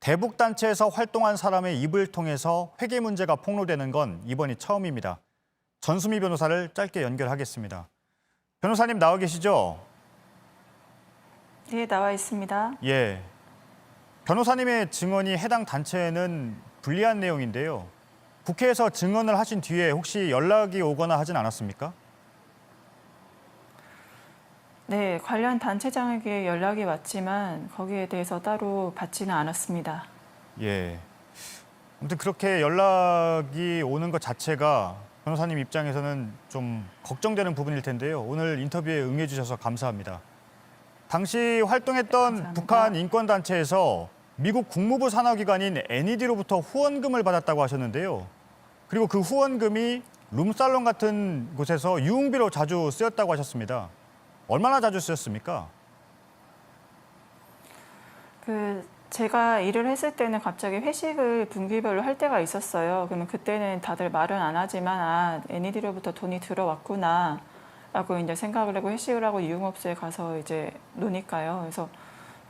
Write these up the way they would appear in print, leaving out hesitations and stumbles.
대북단체에서 활동한 사람의 입을 통해서 회계 문제가 폭로되는 건 이번이 처음입니다. 전수미 변호사를 짧게 연결하겠습니다. 변호사님 나와 계시죠? 네, 나와 있습니다. 예. 변호사님의 증언이 해당 단체에는 불리한 내용인데요. 국회에서 증언을 하신 뒤에 혹시 연락이 오거나 하진 않았습니까? 네, 관련 단체장에게 연락이 왔지만 거기에 대해서 따로 받지는 않았습니다. 예. 아무튼 그렇게 연락이 오는 것 자체가 변호사님 입장에서는 좀 걱정되는 부분일 텐데요. 오늘 인터뷰에 응해 주셔서 감사합니다. 당시 활동했던 감사합니다. 북한 인권단체에서 미국 국무부 산하기관인 NED로부터 후원금을 받았다고 하셨는데요. 그리고 그 후원금이 룸살롱 같은 곳에서 유흥비로 자주 쓰였다고 하셨습니다. 얼마나 자주 쓰였습니까? 제가 일을 했을 때는 갑자기 회식을 분기별로 할 때가 있었어요. 그러면 그때는 다들 말은 안 하지만 NED로부터 돈이 들어왔구나 라고 이제 생각을 하고 회식을 하고 유흥업소에 가서 이제 노니까요. 그래서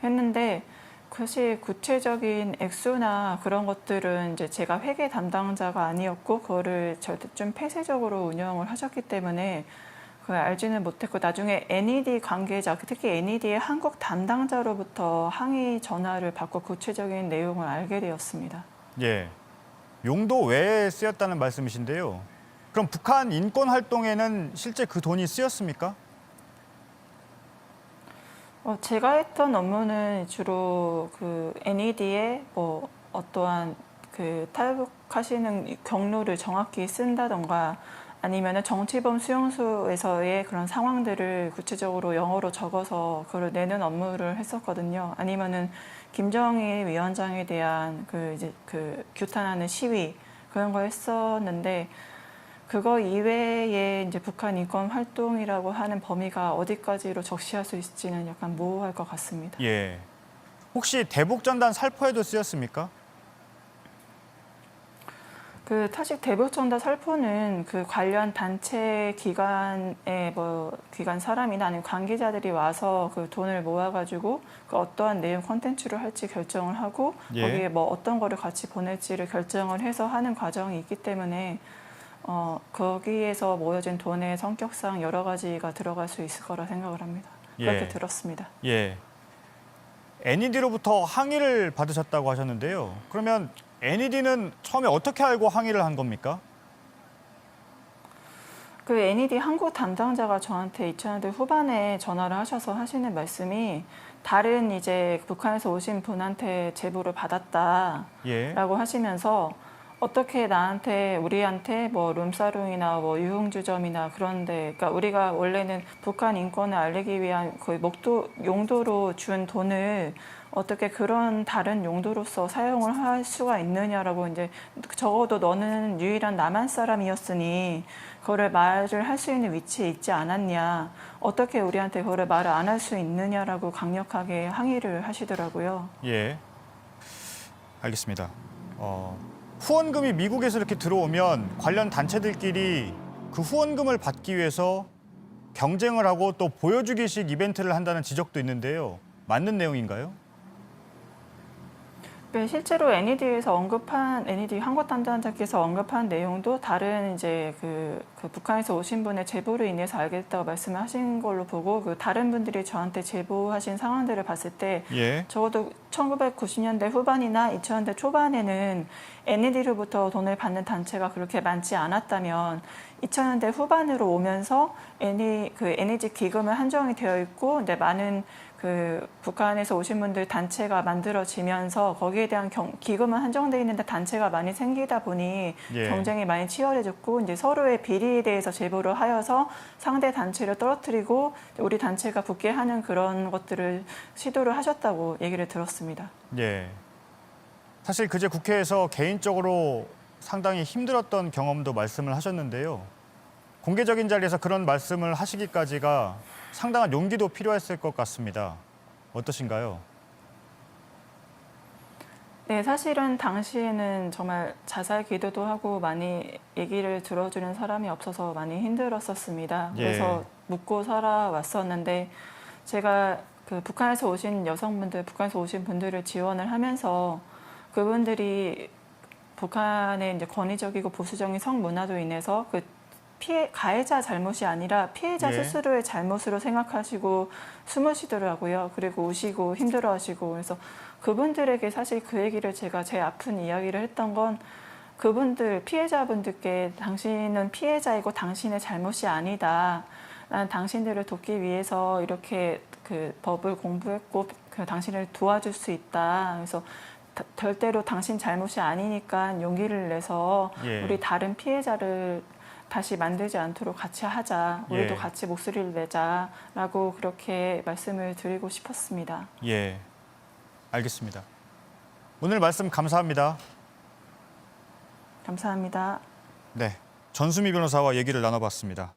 했는데 사실 구체적인 액수나 그런 것들은 이제 제가 회계 담당자가 아니었고 그거를 좀 폐쇄적으로 운영을 하셨기 때문에 그걸 알지는 못했고 나중에 NED 관계자, 특히 NED의 한국 담당자로부터 항의 전화를 받고 구체적인 내용을 알게 되었습니다. 예. 용도 외에 쓰였다는 말씀이신데요. 그럼 북한 인권 활동에는 실제 그 돈이 쓰였습니까? 제가 했던 업무는 주로 그 NED의 뭐 어떠한 그 탈북하시는 경로를 정확히 쓴다던가 아니면은 정치범 수용소에서의 그런 상황들을 구체적으로 영어로 적어서 그걸 내는 업무를 했었거든요. 아니면은 김정일 위원장에 대한 그 규탄하는 시위 그런 거 했었는데 그거 이외에 이제 북한 인권 활동이라고 하는 범위가 어디까지로 적시할 수 있을지는 약간 모호할 것 같습니다. 예. 혹시 대북전단 살포에도 쓰였습니까? 그 타식 대북전단 살포는 그 관련 단체 기관의 기관 사람이나 아니면 관계자들이 와서 그 돈을 모아가지고 그 어떠한 내용 콘텐츠를 할지 결정을 하고 예. 거기에 뭐 어떤 거를 같이 보낼지를 결정을 해서 하는 과정이 있기 때문에 거기에서 모여진 돈의 성격상 여러 가지가 들어갈 수 있을 거라 생각을 합니다. 그렇게 예. 들었습니다. 예. NED로부터 항의를 받으셨다고 하셨는데요. 그러면 NED는 처음에 어떻게 알고 항의를 한 겁니까? 그 NED 한국 담당자가 저한테 2000년대 후반에 전화를 하셔서 하시는 말씀이 다른 이제 북한에서 오신 분한테 제보를 받았다라고 예. 하시면서 어떻게 우리한테 뭐 룸사롱이나 뭐 유흥주점이나 그런데, 그러니까 우리가 원래는 북한 인권을 알리기 위한 거의 용도로 준 돈을 어떻게 그런 다른 용도로서 사용을 할 수가 있느냐라고 이제 적어도 너는 유일한 남한 사람이었으니 그거를 말을 할 수 있는 위치에 있지 않았냐. 어떻게 우리한테 그거를 말을 안 할 수 있느냐라고 강력하게 항의를 하시더라고요. 예. 알겠습니다. 후원금이 미국에서 이렇게 들어오면 관련 단체들끼리 그 후원금을 받기 위해서 경쟁을 하고 또 보여주기식 이벤트를 한다는 지적도 있는데요. 맞는 내용인가요? 네, 실제로 NED 한국 담당자께서 언급한 내용도 다른 이제 그 북한에서 오신 분의 제보로 인해서 알게 됐다고 말씀을 하신 걸로 보고 그 다른 분들이 저한테 제보하신 상황들을 봤을 때 예. 적어도 1990년대 후반이나 2000년대 초반에는 NED로부터 돈을 받는 단체가 그렇게 많지 않았다면 2000년대 후반으로 오면서 NED 기금은 한정이 되어 있고 근데 많은 그 북한에서 오신 분들 단체가 만들어지면서 거기에 대한 기금은 한정되어 있는데 단체가 많이 생기다 보니 예. 경쟁이 많이 치열해졌고 이제 서로의 비리에 대해서 제보를 하여서 상대 단체를 떨어뜨리고 우리 단체가 붙게 하는 그런 것들을 시도를 하셨다고 얘기를 들었습니다. 예. 사실 그제 국회에서 개인적으로 상당히 힘들었던 경험도 말씀을 하셨는데요. 공개적인 자리에서 그런 말씀을 하시기까지가 상당한 용기도 필요했을 것 같습니다. 어떠신가요? 네, 사실은 당시에는 정말 자살 기도도 하고 많이 얘기를 들어주는 사람이 없어서 많이 힘들었었습니다. 예. 그래서 묻고 살아왔었는데 제가 그 북한에서 오신 여성분들, 북한에서 오신 분들을 지원을 하면서 그분들이 북한의 이제 권위적이고 보수적인 성문화로 인해서 그 가해자 잘못이 아니라 피해자 예. 스스로의 잘못으로 생각하시고 숨을 쉬더라고요. 그리고 우시고 힘들어하시고 그래서 그분들에게 사실 그 얘기를 제가 제 아픈 이야기를 했던 건 그분들 피해자분들께 당신은 피해자이고 당신의 잘못이 아니다. 난 당신들을 돕기 위해서 이렇게 그 법을 공부했고 그 당신을 도와줄 수 있다. 그래서 절대로 당신 잘못이 아니니까 용기를 내서 예. 우리 다른 피해자를 다시 만들지 않도록 같이 하자. 우리도 예. 같이 목소리를 내자라고 그렇게 말씀을 드리고 싶었습니다. 예, 알겠습니다. 오늘 말씀 감사합니다. 감사합니다. 네, 전수미 변호사와 얘기를 나눠봤습니다.